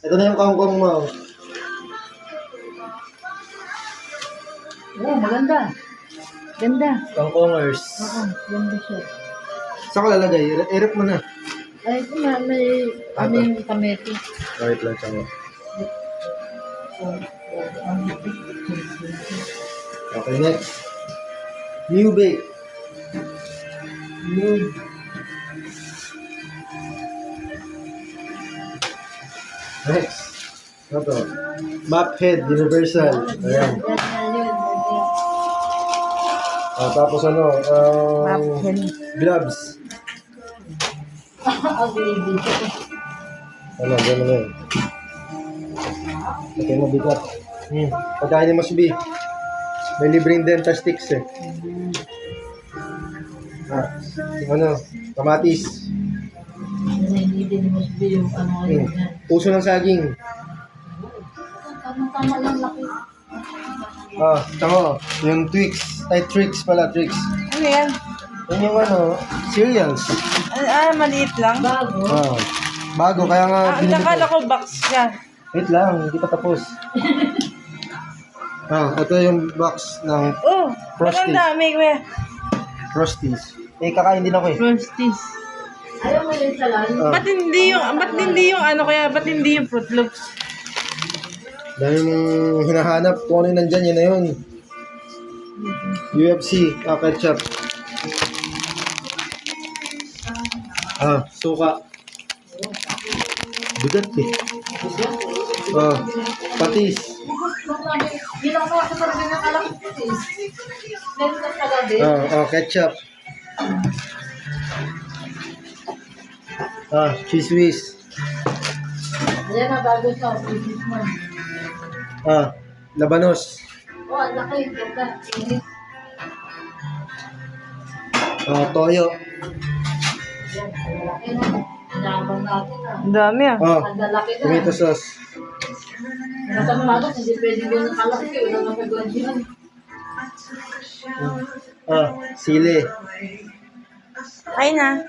Ito na yung kangkong mo. Oo, maganda. Ganda. Kangkongers. Oo, ganda siya. Saan ka lalagay? I-rep mo na. Ay, ito na, may ano yung kamete. Wait lang siya. Okay, next. New bake. Yun. Next. Ano to? Map head, universal. Ayan. Tapos ano? Map head. Gloves. Ang baby. Ano, gano'n na yun. Okay, mabigat. Pagkain ni Mas B. May libreng dental sticks eh. Ano, kamatis. Hindi din mas yung ano ngayon yan. Puso ng saging. Tama-tama lang laki. Tango. Yung Twix. Ay, Trix pala, Trix. Ano yan? Yan yung ano, cereals. Maliit lang. Bago. Bago, kaya nga binili ko. Nakala ko box siya. Wait lang, hindi pa tapos. Ito yung box ng Oh, Frosties. ang dami, kuya. Frosties. Kakain din ako eh. Frosties. Ayaw mo yung salan? Ba't hindi yung ano kaya, ba't hindi yung Fruit Loops? Dahil mong hinahanap kung ano yung nandyan, yun na yun. UFC, ketchup. Suka. Bigat eh. Patis. Bilang mo ako parang ganyan kalaki. Meron ka kagabi. Ketchup. Cheese whiz. Ayan na, bago siya. Business man. Labanos. Oh, ang laki. Ganda. Inis. Toyo. Yan, ang laki na. Inabang natin na. Ang dami ah. Ang lalaki na. Tomato sauce. Nasa malas, hindi pwede ganyan kalaki. Wala na paglandihan. Sili. Ay na.